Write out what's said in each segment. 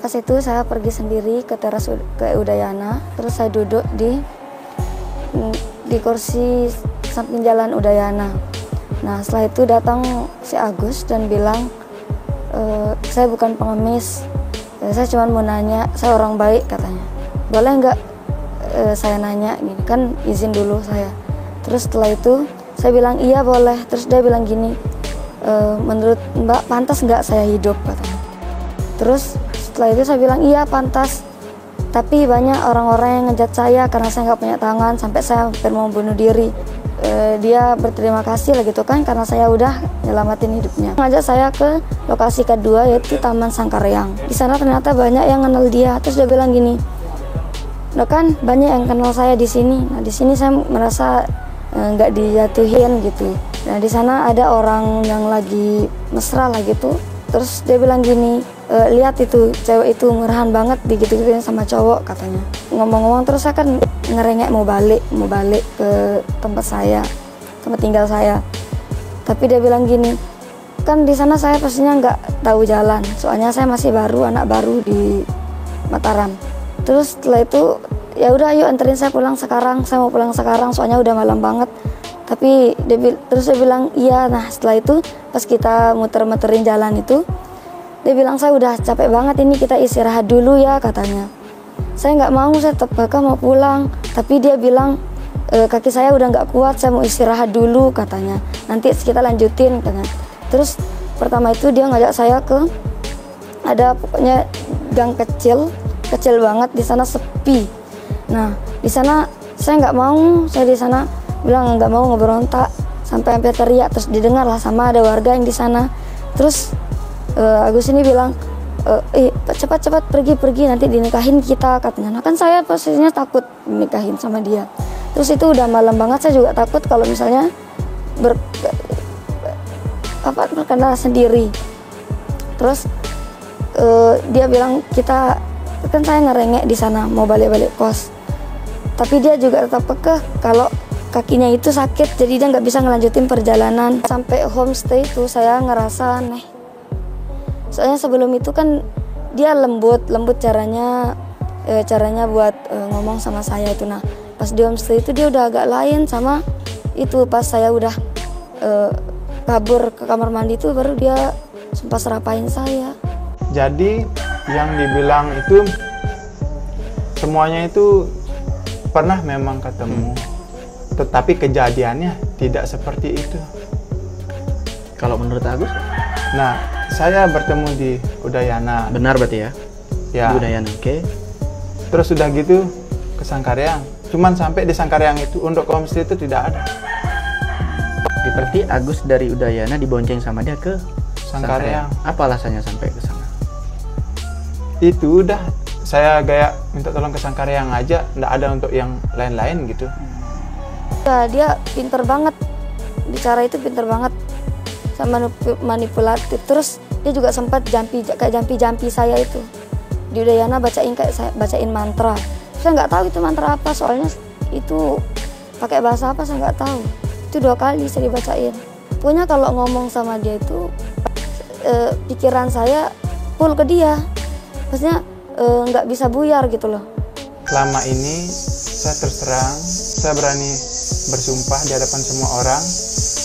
Pas itu saya pergi sendiri ke teras ke Udayana, terus saya duduk di kursi samping jalan Udayana. Nah setelah itu datang si Agus dan bilang, saya bukan pengemis, saya cuma mau nanya, saya orang baik katanya. Boleh nggak saya nanya gini, kan izin dulu saya. Terus setelah itu saya bilang iya boleh. Terus dia bilang gini, menurut Mbak pantas nggak saya hidup katanya. Terus setelah itu saya bilang iya pantas, tapi banyak orang-orang yang ngejat saya karena saya nggak punya tangan sampai saya hampir mau bunuh diri. Dia berterima kasih lah gitu kan karena saya udah nyelamatin hidupnya. Ngajak saya ke lokasi kedua yaitu Taman Sangkaryang. Di sana ternyata banyak yang kenal dia. Terus dia bilang gini, "Nah kan banyak yang kenal saya di sini. Nah di sini saya merasa nggak dijatuhin gitu. Nah di sana ada orang yang lagi mesra lah gitu. Terus dia bilang gini, lihat itu cewek itu ngerahan banget digitu-gituin sama cowok katanya." Ngomong-ngomong terus saya kan ngerengek mau balik ke tempat tinggal saya. Tapi dia bilang gini, kan di sana saya pastinya nggak tahu jalan. Soalnya saya masih baru, anak baru di Mataram. Terus setelah itu ya udah ayo anterin saya pulang sekarang. Saya mau pulang sekarang soalnya udah malam banget. Tapi terus dia bilang iya. Nah setelah itu pas kita muter-muterin jalan itu, dia bilang saya udah capek banget ini, kita istirahat dulu ya katanya. Saya nggak mau, saya tetap mau pulang. Tapi dia bilang kaki saya udah nggak kuat, saya mau istirahat dulu katanya. Nanti kita lanjutin katanya. Terus pertama itu dia ngajak saya ke ada pokoknya gang kecil banget, di sana sepi. Nah di sana saya nggak mau, saya di sana bilang nggak mau, ngeberontak sampai hampir teriak. Terus didengar lah sama ada warga yang di sana. Terus Agus ini bilang, cepat pergi nanti dinikahin kita katanya. Nah kan saya posisinya takut dinikahin sama dia. Terus itu udah malam banget, saya juga takut kalau misalnya berkenal sendiri. Terus dia bilang kita kan, saya ngerengek di sana mau balik kos. Tapi dia juga tetap kekeh kalau kakinya itu sakit, jadi dia nggak bisa ngelanjutin perjalanan. Sampai homestay itu saya ngerasa aneh. Soalnya sebelum itu kan dia lembut caranya buat ngomong sama saya itu. Nah pas di homestay itu dia udah agak lain sama itu. Pas saya udah kabur ke kamar mandi itu baru dia sumpah serapain saya. Jadi yang dibilang itu semuanya itu pernah memang ketemu, tetapi kejadiannya tidak seperti itu. Kalau menurut Agus? Nah, saya bertemu di Udayana. Benar berarti ya? Ya. Di Udayana, oke. Terus udah gitu ke Sangkaryang. Cuman sampai di Sangkaryang itu untuk homestay itu tidak ada. Berarti Agus dari Udayana dibonceng sama dia ke Sangkaryang. Apa alasannya sampai ke sana? Itu udah saya kayak minta tolong ke Sangkaryang aja, nggak ada untuk yang lain-lain gitu. Ya, dia pinter banget, bicara itu pinter banget, sama manipulatif. Terus dia juga sempat jampi saya itu di Udayana, bacain mantra. Saya nggak tahu itu mantra apa, soalnya itu pakai bahasa apa saya nggak tahu. Itu 2 kali saya dibacain. Pokoknya kalau ngomong sama dia itu pikiran saya full ke dia, maksudnya nggak bisa buyar gitu loh. Selama ini saya terus terang, saya berani bersumpah di hadapan semua orang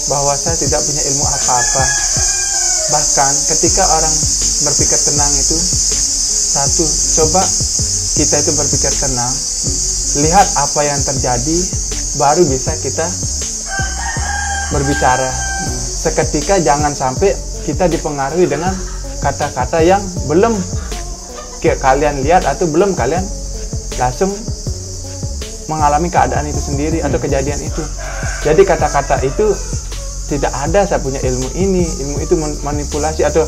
bahwa saya tidak punya ilmu apa-apa. Bahkan ketika orang berpikir tenang itu, satu, coba kita itu berpikir tenang, lihat apa yang terjadi, baru bisa kita berbicara. Seketika jangan sampai kita dipengaruhi dengan kata-kata yang belum kalian lihat atau belum kalian langsung mengalami keadaan itu sendiri atau kejadian itu. Jadi kata-kata itu tidak ada saya punya ilmu ini, ilmu itu manipulasi atau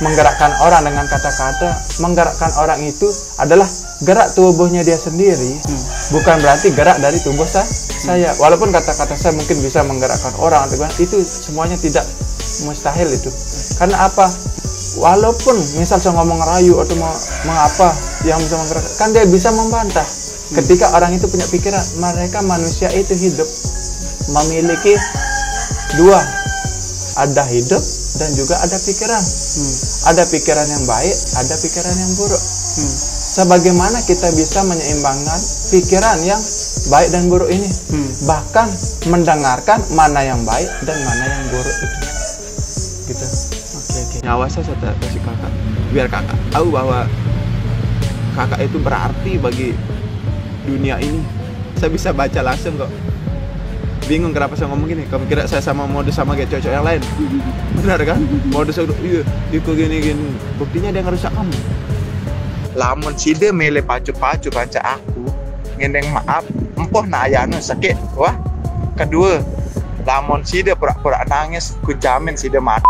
menggerakkan orang dengan kata-kata. Menggerakkan orang itu adalah gerak tubuhnya dia sendiri, bukan berarti gerak dari tubuh saya. Walaupun kata-kata saya mungkin bisa menggerakkan orang, itu semuanya tidak mustahil itu. Karena apa? Walaupun misal saya ngomong rayu atau mengapa yang bisa menggerakkan, kan dia bisa membantah. Ketika orang itu punya pikiran, mereka manusia itu hidup memiliki 2, ada hidup dan juga ada pikiran. Ada pikiran yang baik, ada pikiran yang buruk. Sebagaimana kita bisa menyeimbangkan pikiran yang baik dan buruk ini, bahkan mendengarkan mana yang baik dan mana yang buruk itu, gitu. Oke. Nyawa saya kasih kakak, biar kakak tahu bahwa kakak itu berarti bagi dunia ini. Saya bisa baca langsung kok. Bingung kenapa saya ngomong gini. Kamu kira saya modus sama kayak cowok yang lain? Benar kan? Modus iya, itu gini. Buktinya dia ngerusak kamu. Lamun side mele pacu-pacu baca aku, ngendeng maaf, empoh na ayano sakit. Wah, kedua, lamun side pura-pura nangis, ku jamin side mati.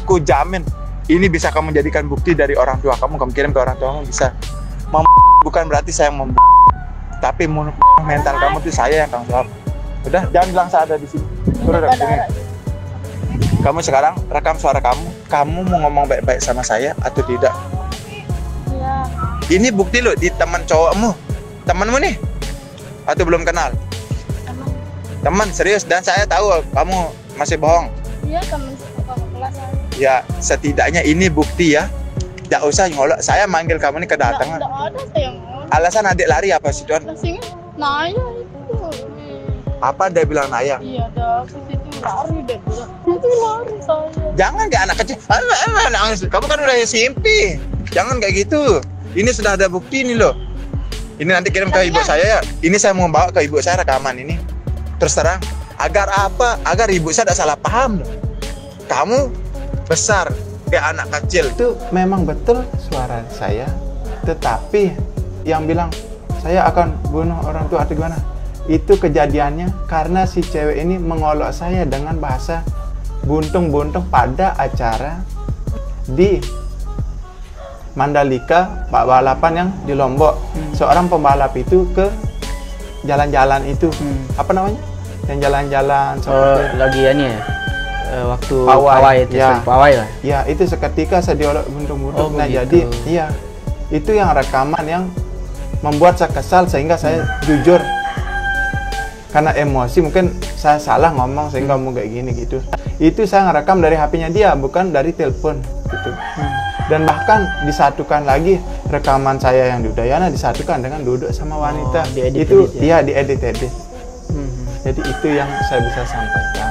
Ku jamin ini bisa kamu jadikan bukti dari orang tua kamu kirim ke orang tua kamu bisa. Bukan berarti saya tapi mental kamu tuh saya yang tanggung jawab. Udah, jangan bilang saya ada di sini. Udah, sini. Kamu sekarang rekam suara kamu. Kamu mau ngomong baik-baik sama saya atau tidak? Iya. Ini bukti loh di teman cowokmu. Temanmu nih? Atau belum kenal? Teman, serius. Dan saya tahu kamu masih bohong. Iya, teman kelas saya. Ya, setidaknya ini bukti ya. Tidak usah ngolok. Saya manggil kamu nih kedatangan. Tidak ada saya ngomong. Alasan adik lari apa sih, Tuan? Kasihnya Naya itu. Apa dia bilang Naya? Iya, dah aku situ lari deh. Itu lari saya. Jangan kayak anak kecil. Nangis. Kamu kan udah SMP. Jangan kayak gitu. Ini sudah ada bukti nih loh. Ini nanti kirim ke ibu saya ya. Ini saya mau bawa ke ibu saya rekaman ini. Terus terang. Agar apa? Agar ibu saya tidak salah paham loh. Kamu besar kayak anak kecil. Itu memang betul suara saya. Tetapi yang bilang saya akan bunuh orang tua atau gimana? Itu kejadiannya karena si cewek ini mengolok saya dengan bahasa buntung-buntung pada acara di Mandalika, Pak balapan yang di Lombok. Seorang pembalap itu ke jalan-jalan itu. Apa namanya? Yang jalan-jalan Lagiannya ya? Waktu pawai pawai itu, ya. Pawai lah. Ya, itu seketika saya diolok buntung-buntung. Nah, begitu. jadi iya. Itu yang rekaman yang membuat saya kesal sehingga saya jujur. Karena emosi mungkin saya salah ngomong sehingga kamu kayak gini gitu. Itu saya ngerekam dari HP-nya dia, bukan dari telepon gitu. Dan bahkan disatukan lagi rekaman saya yang di Udayana disatukan dengan duduk sama wanita. Diedit-edit Itu ya? dia diedit-edit. Jadi itu yang saya bisa sampaikan.